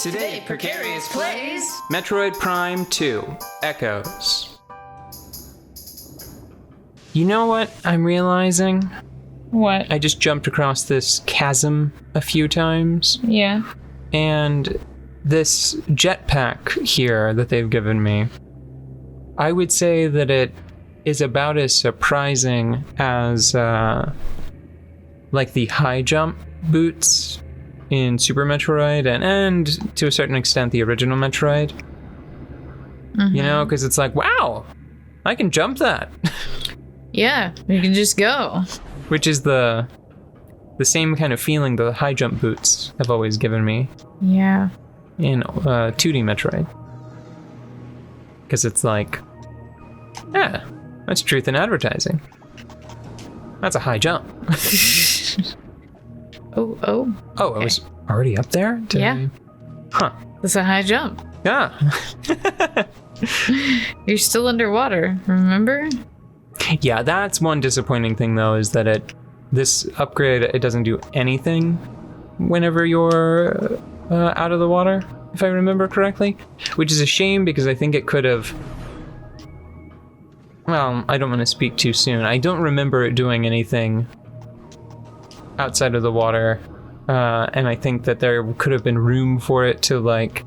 Today, Precarious plays Metroid Prime 2 Echoes. You know what I'm realizing? What? I just jumped across this chasm a few times, Yeah. and this jetpack here that they've given me, I would say that it is about as surprising as like the high jump boots in Super Metroid and to a certain extent the original Metroid. Mm-hmm. You know, because it's like, wow, I can jump that. Yeah, you can just go. Which is the same kind of feeling the high jump boots have always given me Yeah. in 2D Metroid. Because it's like, yeah, that's truth in advertising. That's a high jump. Oh. Oh, Okay. I was already up there? Yeah. Huh. That's a high jump. Yeah. You're still underwater, remember? Yeah, that's one disappointing thing though, is that this upgrade, it doesn't do anything whenever you're out of the water, if I remember correctly. Which is a shame because I think it could have... Well, I don't want to speak too soon. I don't remember it doing anything outside of the water, and I think that there could have been room for it to like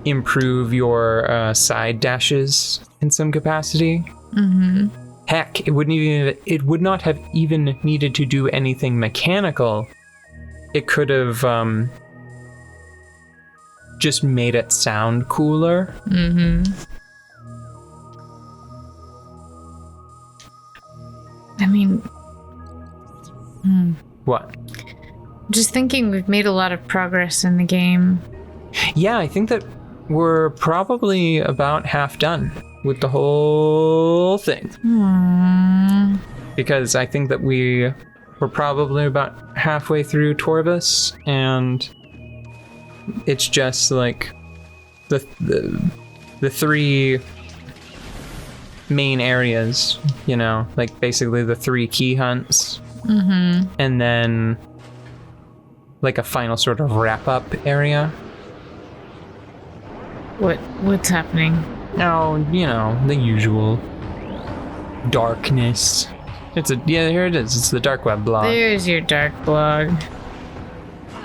improve your side dashes in some capacity. Mm-hmm. Heck, it would not have even needed to do anything mechanical. It could have just made it sound cooler. Mm-hmm. I mean... What? Just thinking we've made a lot of progress in the game. Yeah, I think that we're probably about half done with the whole thing. Because I think that we're probably about halfway through Torvus, and it's just like the three main areas, you know, like basically the 3 key hunts. Mm-hmm. And then like a final sort of wrap-up area. What's happening? Oh, you know, the usual darkness. Here it is. It's the dark web blog. There's your dark blog.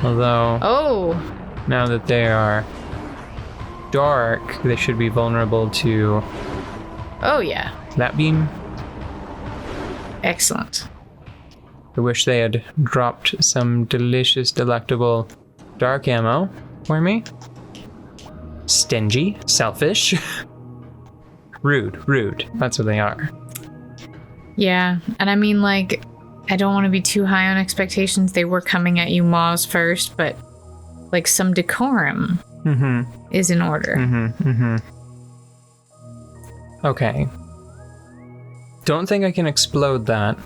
Although, Oh! now that they are dark, they should be vulnerable to Oh, yeah. that beam. Excellent. I wish they had dropped some delicious, delectable dark ammo for me. Stingy, selfish, rude. That's what they are. Yeah, and I mean, like, I don't want to be too high on expectations. They were coming at you Maws first, but, like, some decorum is in order. Okay. Don't think I can explode that.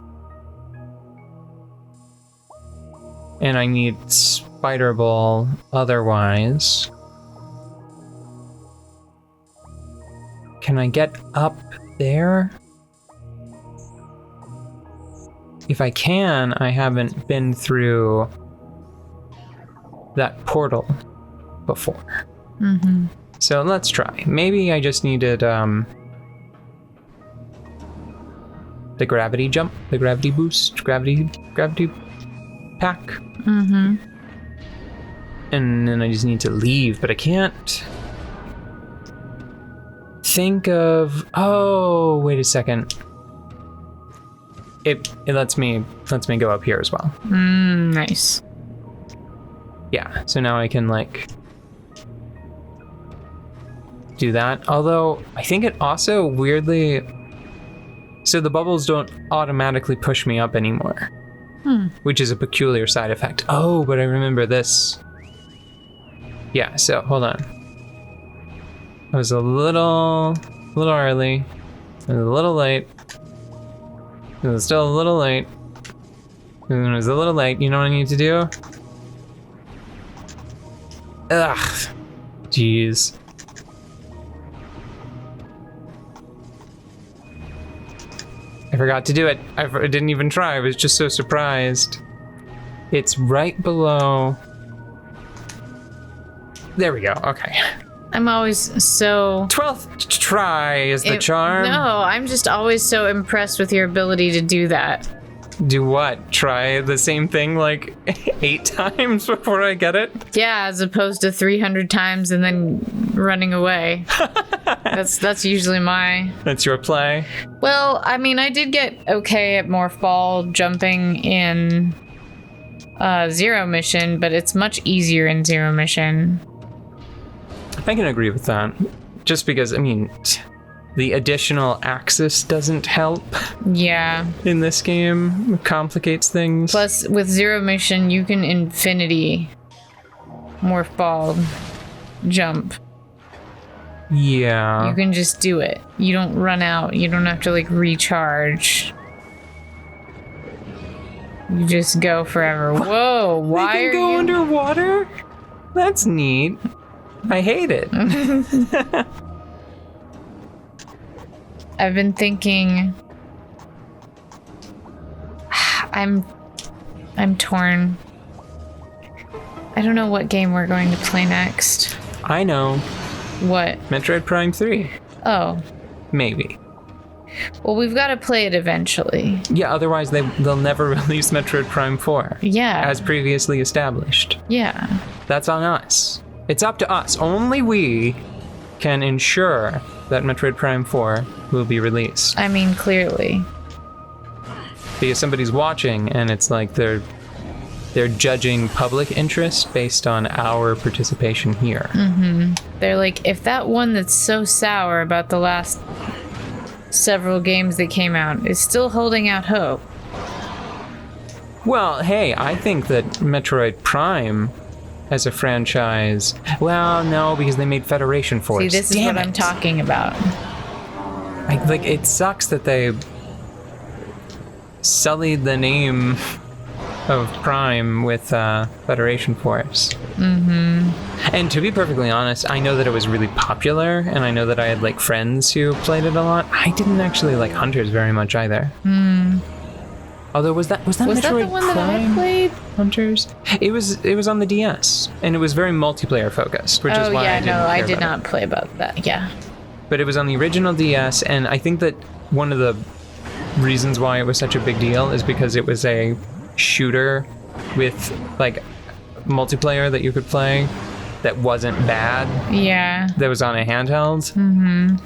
And I need Spider Ball otherwise. Can I get up there? If I can, I haven't been through that portal before. Mm-hmm. So let's try. Maybe I just needed the gravity jump, the gravity boost, gravity pack. Mm-hmm. And then I just need to leave, but I can't think of... Oh, wait a second. It lets me go up here as well. Nice. Yeah, so now I can like do that. Although I think it also weirdly, so the bubbles don't automatically push me up anymore, which is a peculiar side effect. Oh, but I remember this. Yeah, so hold on. I was a little early, and a little late. It was still a little late. And it was a little late. You know what I need to do? Ugh. Jeez. I forgot to do it. I didn't even try. I was just so surprised. It's right below There we go. Okay. I'm always so... 12th try is the charm. No, I'm just always so impressed with your ability to do that. Do what? Try the same thing like 8 times before I get it? Yeah, as opposed to 300 times and then running away. That's usually my... That's your play? Well, I mean, I did get okay at Morph Ball jumping in Zero Mission, but it's much easier in Zero Mission. I can agree with that. Just because, I mean, the additional axis doesn't help. Yeah. In this game. It complicates things. Plus, with Zero Mission, you can infinity Morph Ball jump. Yeah. You can just do it. You don't run out. You don't have to, like, recharge. You just go forever. Whoa, why they can go underwater? That's neat. I hate it. I've been thinking... I'm torn. I don't know what game we're going to play next. I know. What? Metroid Prime 3. Oh. Maybe. Well, we've got to play it eventually. Yeah, otherwise they'll never release Metroid Prime 4. Yeah. As previously established. Yeah. That's on us. It's up to us. Only we can ensure that Metroid Prime 4 will be released. I mean, clearly. Because somebody's watching and it's like they're judging public interest based on our participation here. Mm-hmm. They're like, if that one that's so sour about the last several games that came out is still holding out hope. Well, hey, I think that Metroid Prime as a franchise... Well, no, because they made Federation Force. See, this is what I'm talking about. Like, it sucks that they sullied the name of Prime with Federation Force. Mm-hmm. And to be perfectly honest, I know that it was really popular, and I know that I had, like, friends who played it a lot. I didn't actually like Hunters very much either. Hmm. Although, was that Metroid that the one Prime that I played? Hunters? It was on the DS, and it was very multiplayer focused, which is why I did not play about that. Yeah. But it was on the original DS, and I think that one of the reasons why it was such a big deal is because it was a shooter with, like, multiplayer that you could play that wasn't bad. Yeah. That was on a handheld. Mm-hmm.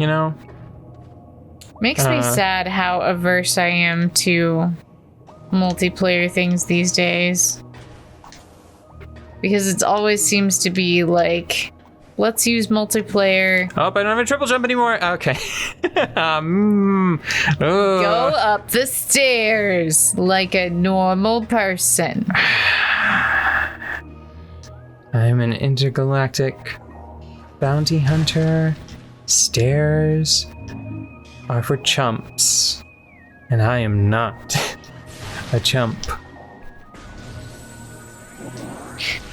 You know? Makes me sad how averse I am to multiplayer things these days. Because it always seems to be like, let's use multiplayer. Oh, I don't have a triple jump anymore. Okay. Go up the stairs like a normal person. I'm an intergalactic bounty hunter. Stairs are for chumps. And I am not a chump.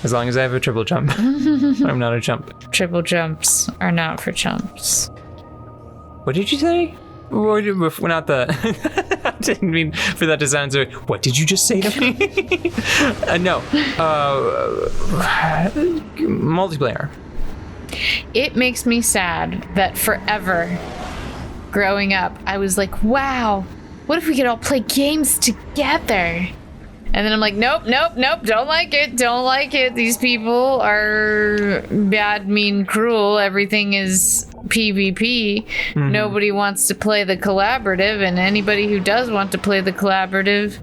As long as I have a triple jump, I'm not a chump. Triple jumps are not for chumps. What did you say? Not the... I didn't mean for that to sound so... What did you just say to me? No. Multiplayer. It makes me sad that forever, growing up, I was like, wow, what if we could all play games together? And then I'm like, nope, don't like it. These people are bad, mean, cruel. Everything is PvP. Mm-hmm. Nobody wants to play the collaborative, and anybody who does want to play the collaborative,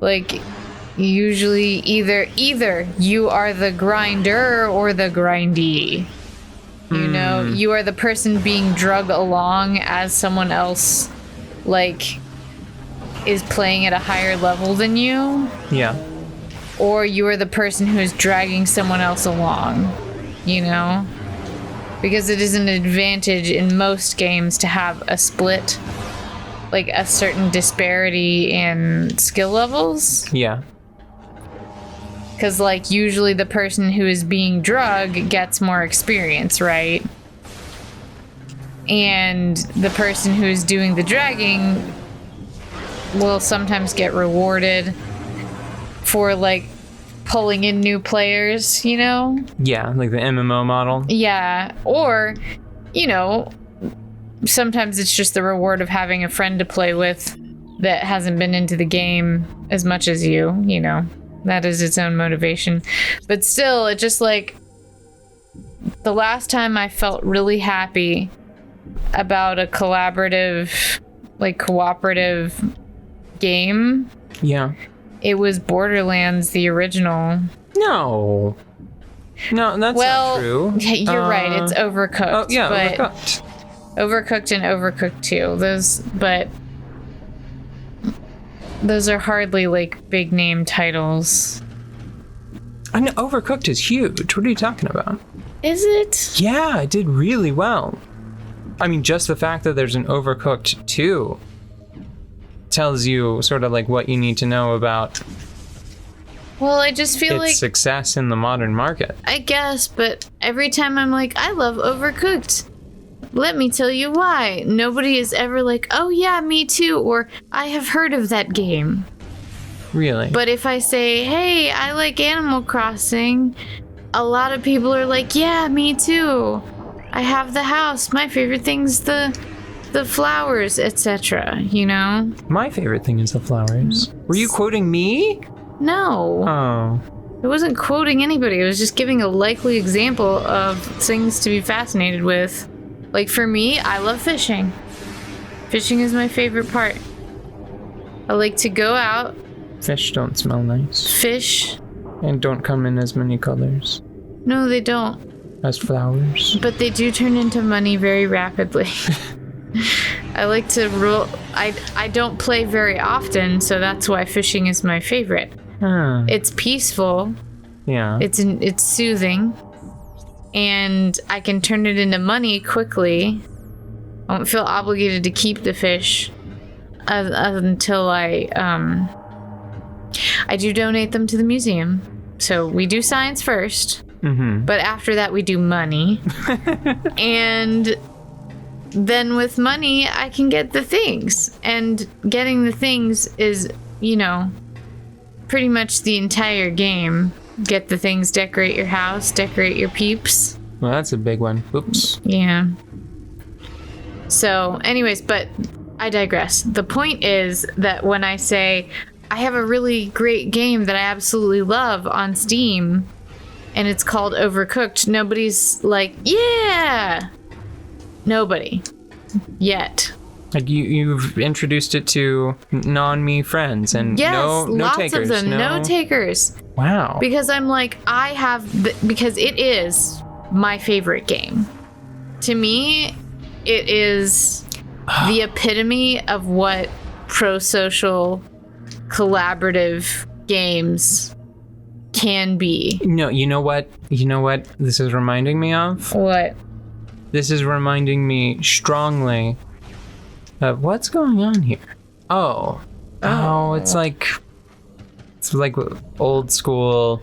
like, usually either you are the grinder or the grindee. You know, you are the person being drugged along as someone else, like, is playing at a higher level than you. Yeah. Or you are the person who is dragging someone else along, you know? Because it is an advantage in most games to have a split, like a certain disparity in skill levels. Yeah. Because, like, usually the person who is being drugged gets more experience, right? And the person who is doing the dragging will sometimes get rewarded for, like, pulling in new players, you know? Yeah, like the MMO model. Yeah. Or, you know, sometimes it's just the reward of having a friend to play with that hasn't been into the game as much as you know. That is its own motivation. But still, it just like the last time I felt really happy about a collaborative, like cooperative game. Yeah. It was Borderlands, the original. No, that's not true. You're right. It's Overcooked. Oh, yeah, but Overcooked. Overcooked and Overcooked 2. Those are hardly like big name titles. I know Overcooked is huge. What are you talking about? Is it? Yeah, it did really well. I mean, just the fact that there's an Overcooked 2 tells you sort of like what you need to know about Well, I just feel its like success in the modern market. I guess, but every time I'm like, I love Overcooked. Let me tell you why. Nobody is ever like, oh yeah, me too, or I have heard of that game. Really? But if I say, hey, I like Animal Crossing, a lot of people are like, yeah, me too. I have the house. My favorite thing's the flowers, etc., you know? My favorite thing is the flowers. Were you quoting me? No. Oh. It wasn't quoting anybody. It was just giving a likely example of things to be fascinated with. Like for me, I love fishing. Fishing is my favorite part. I like to go out. Fish don't smell nice. Fish. And don't come in as many colors. No, they don't. As flowers. But they do turn into money very rapidly. I like to rule. I don't play very often, so that's why fishing is my favorite. Huh. It's peaceful. Yeah. It's soothing, and I can turn it into money quickly. I don't feel obligated to keep the fish until I do donate them to the museum. So we do science first, but after that we do money, and then with money I can get the things, and getting the things is, you know, pretty much the entire game. Get the things, decorate your house, decorate your peeps. Well, that's a big one. Oops. Yeah. So anyways, but I digress. The point is that when I say I have a really great game that I absolutely love on Steam and it's called Overcooked, nobody's like, yeah. Nobody. Yet. Like you've introduced it to non-me friends and yes, no lots takers. Of them. No takers. Wow. Because I'm like, because it is my favorite game. To me, it is the epitome of what pro-social collaborative games can be. No, you know what this is reminding me of? What? This is reminding me strongly of what's going on here. Oh, it's like old school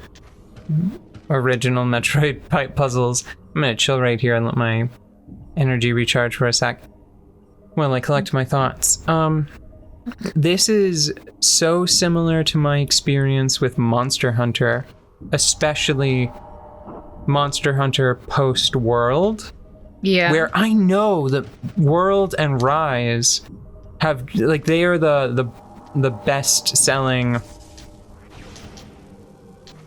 original Metroid pipe puzzles. I'm gonna chill right here and let my energy recharge for a sec while I collect my thoughts. This is so similar to my experience with Monster Hunter, especially Monster Hunter post-World. Yeah. Where I know that World and Rise have, like, they are the best-selling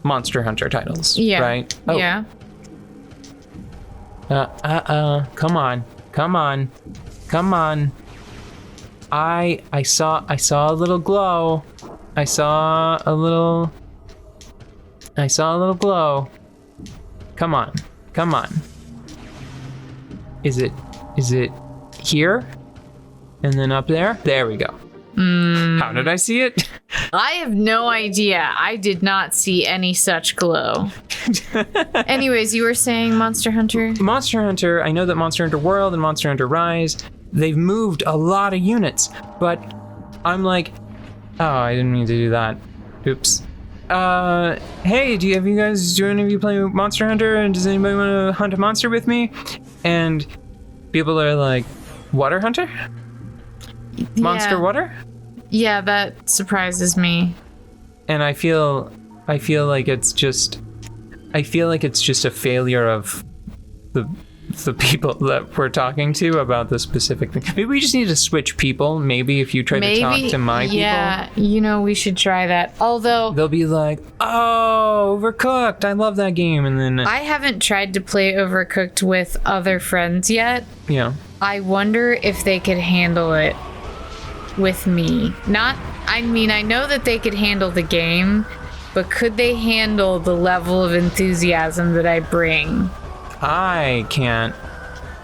Monster Hunter titles. Yeah. Right? Oh. Yeah. Come on. I saw a little glow. I saw a little glow. Come on. Is it here? And then up there? There we go. How did I see it? I have no idea. I did not see any such glow. Anyways, you were saying Monster Hunter? Monster Hunter, I know that Monster Hunter World and Monster Hunter Rise, they've moved a lot of units, but I'm like, oh, I didn't mean to do that. Oops. Hey, do any of you play Monster Hunter? And does anybody want to hunt a monster with me? And people are like, Water Hunter? Monster Water? Yeah, that surprises me. And I feel I feel like it's just a failure of the people that we're talking to about the specific thing. Maybe we just need to switch people. Maybe if you try to talk to my yeah, people. We should try that. Although they'll be like, "Oh, Overcooked! I love that game." And then I haven't tried to play Overcooked with other friends yet. Yeah. I wonder if they could handle it with me. I know that they could handle the game, but could they handle the level of enthusiasm that I bring? I can't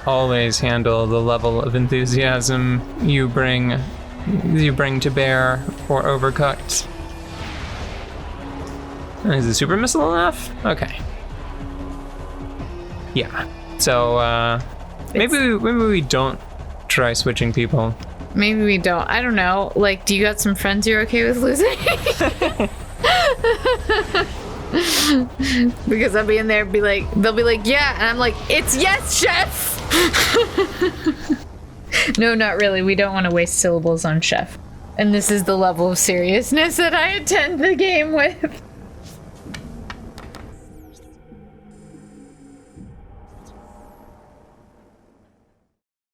always handle the level of enthusiasm you bring to bear for Overcooked. Is the super missile enough? Okay. Yeah. So maybe we don't try switching people. Maybe we don't. I don't know. Like, do you got some friends you're okay with losing? Because I'll be in there, they'll be like, yeah, and I'm like, it's yes, chef. No, not really. We don't want to waste syllables on chef. And this is the level of seriousness that I attend the game with.